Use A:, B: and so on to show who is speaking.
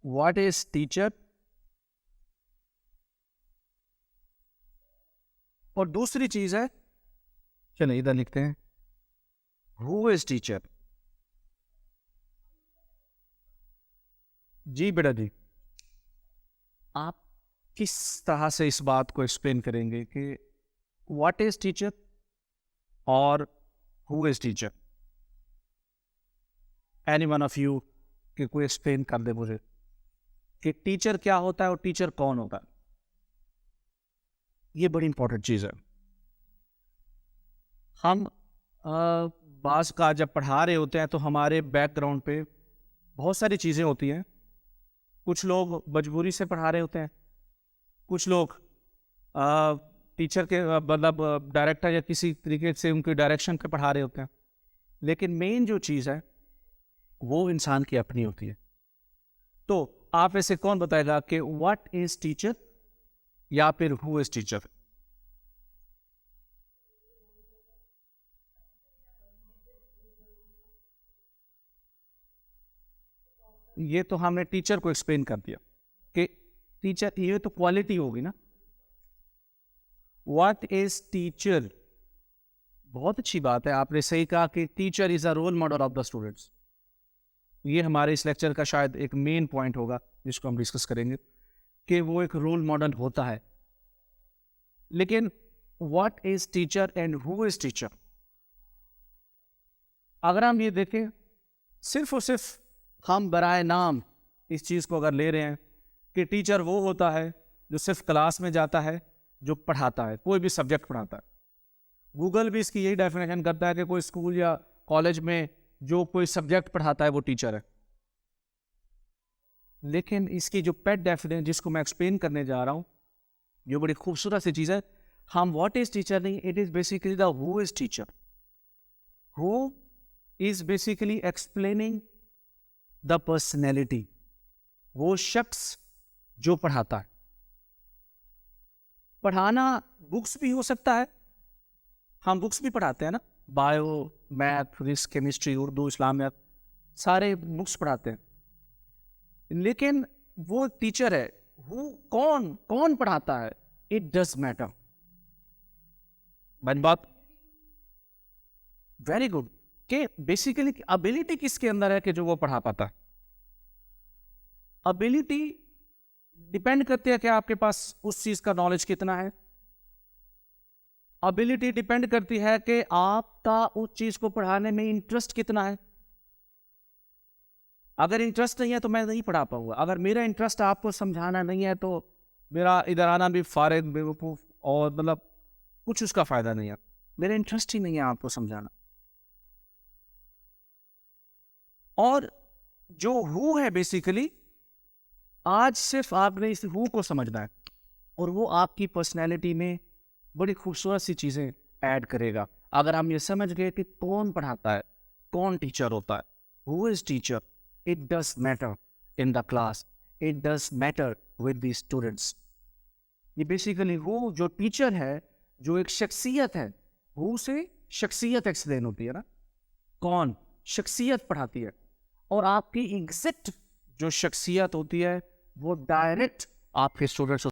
A: What is teacher, और दूसरी चीज है, चलिए इधर लिखते हैं, हु इज टीचर। जी बेटा जी, आप किस तरह से इस बात को एक्सप्लेन करेंगे कि व्हाट इज टीचर और who is teacher? Any one of you कि कोई एक्सप्लेन कर दे मुझे कि टीचर क्या होता है और टीचर कौन होता है। ये बड़ी इंपॉर्टेंट चीज है। हम बास का जब पढ़ा रहे होते हैं तो हमारे बैकग्राउंड पे बहुत सारी चीजें होती हैं। कुछ लोग मजबूरी से पढ़ा रहे होते हैं, कुछ लोग टीचर के मतलब डायरेक्टर या किसी तरीके से उनके डायरेक्शन पे पढ़ा रहे होते हैं। लेकिन मेन जो चीज़ है वो इंसान की अपनी होती है। तो आप ऐसे कौन बताएगा कि व्हाट इज टीचर या फिर हु इज टीचर? ये तो हमने टीचर को एक्सप्लेन कर दिया कि टीचर, ये तो क्वालिटी होगी ना। What is teacher? बहुत अच्छी बात है, आपने सही कहा कि teacher is a role model of the students. ये हमारे इस लेक्चर का शायद एक मेन पॉइंट होगा जिसको हम डिस्कस करेंगे कि वो एक रोल मॉडल होता है। लेकिन what is teacher and who is teacher? अगर हम ये देखें, सिर्फ और सिर्फ हम बराए नाम इस चीज़ को अगर ले रहे हैं कि टीचर वो होता है जो सिर्फ क्लास में जाता है, जो पढ़ाता है, कोई भी सब्जेक्ट पढ़ाता है। गूगल भी इसकी यही डेफिनेशन करता है कि कोई स्कूल या कॉलेज में जो कोई सब्जेक्ट पढ़ाता है वो टीचर है। लेकिन इसकी जो पेट डेफिनेशन जिसको मैं एक्सप्लेन करने जा रहा हूँ, ये बड़ी खूबसूरत सी चीज़ है। हम व्हाट इज टीचर नहीं, it is basically the who is teacher. Who is basically explaining the personality, वो शख्स जो पढ़ाता है। पढ़ाना बुक्स भी हो सकता है, हम बुक्स भी पढ़ाते हैं ना, bio, math, physics, chemistry, Urdu, इस्लामियत, सारे बुक्स पढ़ाते हैं। लेकिन वो टीचर है, वो कौन कौन पढ़ाता है, इट डज मैटर। बन बात वेरी गुड कि बेसिकली एबिलिटी किसके अंदर है कि जो वो पढ़ा पाता है। एबिलिटी डिपेंड करती है कि आपके पास उस चीज का नॉलेज कितना है। एबिलिटी डिपेंड करती है कि आपका उस चीज को पढ़ाने में इंटरेस्ट कितना है। अगर इंटरेस्ट नहीं है तो मैं नहीं पढ़ा पाऊंगा। अगर मेरा इंटरेस्ट आपको समझाना नहीं है तो मेरा इधर आना भी फारिग, बेवकूफ और मतलब कुछ उसका फायदा नहीं है। मेरा इंटरेस्ट ही नहीं है आपको समझाना। और जो हु है बेसिकली, आज सिर्फ आपने इस हु को समझना है और वो आपकी पर्सनैलिटी में बड़ी खूबसूरत सी चीजें ऐड करेगा। अगर हम ये समझ गए कि कौन पढ़ाता है, कौन टीचर होता है, who is teacher, it does matter in the class, it does matter with the students. ये बेसिकली हु जो टीचर है, जो एक शख्सियत है, हु से शख्सियत एक्सप्लेन होती है ना, कौन शख्सियत पढ़ाती है। और आपकी एग्जैक्ट जो शख्सियत होती है वो डायरेक्ट आपके स्टूडेंट्स